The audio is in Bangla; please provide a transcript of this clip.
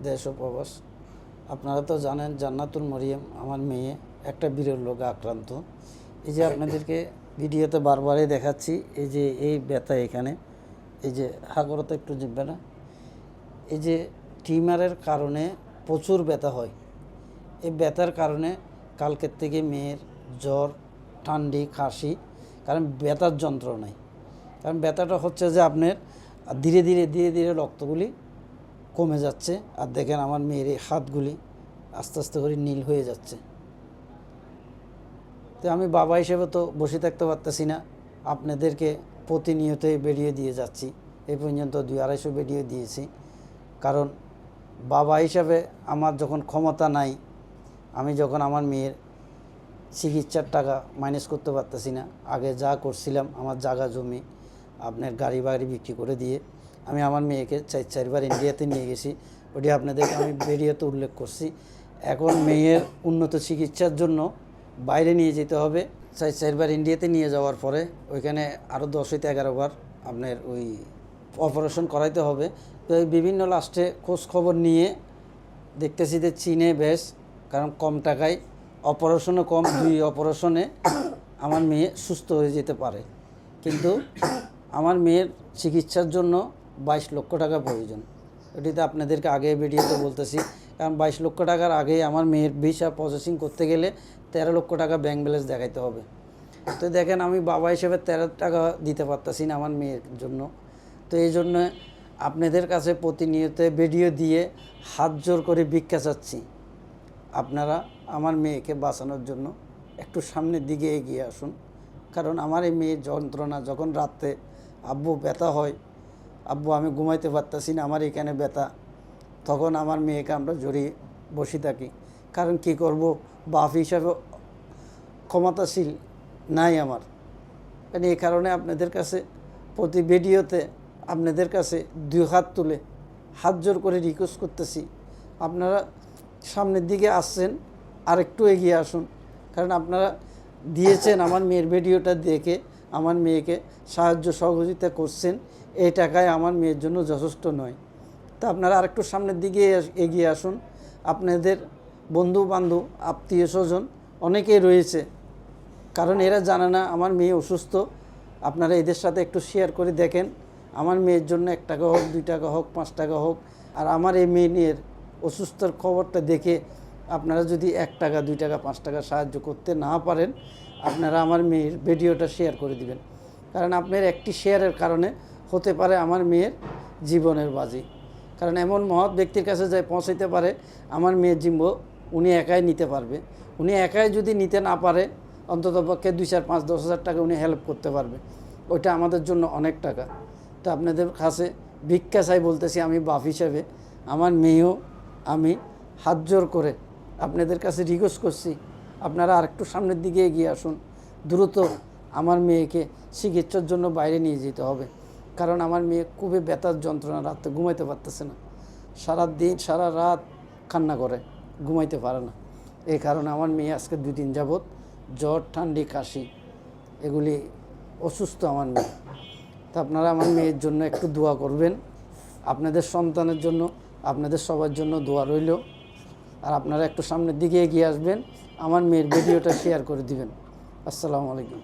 দেশ ও প্রবাস। আপনারা তো জানেন জান্নাতুল মরিয়ম আমার মেয়ে একটা বিরল রোগে আক্রান্ত। এই যে আপনাদেরকে ভিডিওতে বারবারই দেখাচ্ছি, এই যে এই ব্যথা এখানে, এই যে হাগরতে একটু জিতবে না, এই যে টিউমারের কারণে প্রচুর ব্যথা হয়। এই ব্যথার কারণে কালকের থেকে মেয়ের জ্বর, ঠান্ডি, কাশি, কারণ ব্যথার যন্ত্রণায়। কারণ ব্যথাটা হচ্ছে যে আপনার ধীরে ধীরে ধীরে ধীরে রক্তগুলি কমে যাচ্ছে। আর দেখেন আমার মেয়ের এই হাতগুলি আস্তে আস্তে করে নীল হয়ে যাচ্ছে। তো আমি বাবা হিসেবে তো বসে থাকতে পারতেছি না, আপনাদেরকে প্রতিনিয়তই ভিডিও দিয়ে যাচ্ছি। এই পর্যন্ত 200-250 ভিডিও দিয়েছি। কারণ বাবা হিসাবে আমার যখন ক্ষমতা নাই, আমি যখন আমার মেয়ের চিকিৎসার টাকা মাইনাস করতে পারতেছি না, আগে যা করছিলাম আমার জায়গা জমি আপনার গাড়ি বাড়ি বিক্রি করে দিয়ে আমি আমার মেয়েকে 4-4বার ইন্ডিয়াতে নিয়ে গেছি। ওটি আপনাদেরকে আমি ভিডিওতে উল্লেখ করছি। এখন মেয়ের উন্নত চিকিৎসার জন্য বাইরে নিয়ে যেতে হবে। 4-4বার ইন্ডিয়াতে নিয়ে যাওয়ার পরে ওইখানে আরও 10-11বার আপনার ওই অপারেশন করাইতে হবে। তো এই বিভিন্ন লাস্টে খোঁজ খবর নিয়ে দেখতেছি যে চীনে বেশ, কারণ কম টাকায় অপারেশনও কম, 2 অপারেশনে আমার মেয়ে সুস্থ হয়ে যেতে পারে। কিন্তু আমার মেয়ের চিকিৎসার জন্য 22 লক্ষ টাকা প্রয়োজন। এটিতে আপনাদেরকে আগে ভিডিওতে বলতেছি, কারণ 22 লক্ষ টাকার আগে আমার মেয়ের ভিসা প্রসেসিং করতে গেলে 13 লক্ষ টাকা ব্যাংক ব্যালেন্স দেখাইতে হবে। তো দেখেন আমি বাবা হিসেবে 13 টাকা দিতে পারতেছি না আমার মেয়ের জন্য। তো এই জন্য আপনাদের কাছে প্রতিনিয়ত ভিডিও দিয়ে হাত জোর করে ভিক্ষা চাচ্ছি, আপনারা আমার মেয়েকে বাঁচানোর জন্য একটু সামনের দিকে এগিয়ে আসুন। কারণ আমার এই মেয়ের যন্ত্রণা, যখন রাত্রে আব্বু ব্যথা হয়, আব্বু আমি ঘুমাইতে পারতাছি না, আমার এখানে ব্যথা, তখন আমার মেয়েকে আমরা জড়িয়ে বসে থাকি। কারণ কি করব, বাপ হিসাবে ক্ষমতাশীল নাই আমার। কারণ এই কারণে আপনাদের কাছে প্রতি ভিডিওতে আপনাদের কাছে 2 হাত তুলে হাত জোর করে রিকোয়েস্ট করতেছি, আপনারা সামনের দিকে আসছেন, আর একটু এগিয়ে আসুন। কারণ আপনারা দিয়েছেন আমার মেয়ের ভিডিওটা দেখে আমার মেয়েকে সাহায্য সহযোগিতা করছেন, এই টাকায় আমার মেয়ের জন্য যথেষ্ট নয়। তা আপনারা আরেকটু সামনের দিকে এগিয়ে আসুন। আপনাদের বন্ধু বান্ধব আত্মীয় স্বজন অনেকেই রয়েছে, কারণ এরা জানে না আমার মেয়ে অসুস্থ। আপনারা এদের সাথে একটু শেয়ার করে দেখেন, আমার মেয়ের জন্য 1 টাকা হোক, 2 টাকা হোক, 5 টাকা হোক। আর আমার এই মেয়ের অসুস্থর খবরটা দেখে আপনারা যদি 1 টাকা, 2 টাকা, 5 টাকা সাহায্য করতে না পারেন, আপনারা আমার মেয়ের ভিডিওটা শেয়ার করে দিবেন। কারণ আপনার একটি শেয়ারের কারণে হতে পারে আমার মেয়ের জীবনের বাজি। কারণ এমন মহৎ ব্যক্তির কাছে যায় পৌঁছাইতে পারে, আমার মেয়ের জীবন উনি একাই নিতে পারবে। উনি একাই যদি নিতে না পারে, অন্ততপক্ষে 2, 4, 5, 10 হাজার টাকা উনি হেল্প করতে পারবে। ওইটা আমাদের জন্য অনেক টাকা। তো আপনাদের কাছে ভিক্ষা চাই বলতেছি, আমি বাপ হিসাবে আমার মেয়েও আমি হাত জোর করে আপনাদের কাছে রিকোয়েস্ট করছি, আপনারা আরেকটু সামনের দিকে এগিয়ে আসুন। দ্রুত আমার মেয়েকে চিকিৎসার জন্য বাইরে নিয়ে যেতে হবে। কারণ আমার মেয়ে খুবই ব্যথার যন্ত্রণা, রাতে ঘুমাইতে পারতেছে না, সারা দিন সারা রাত কান্না করে, ঘুমাইতে পারে না। এই কারণে আমার মেয়ে আজকে 2 দিন যাবৎ জ্বর, ঠান্ডি, কাশি, এগুলি অসুস্থ আমার মেয়ে। তা আপনারা আমার মেয়ের জন্য একটু দোয়া করবেন, আপনাদের সন্তানের জন্য, আপনাদের সবার জন্য দোয়া রইল। আর আপনারা একটু সামনের দিকে এগিয়ে আসবেন, আমার মেয়ের ভিডিওটা শেয়ার করে দিবেন। আসসালামু আলাইকুম।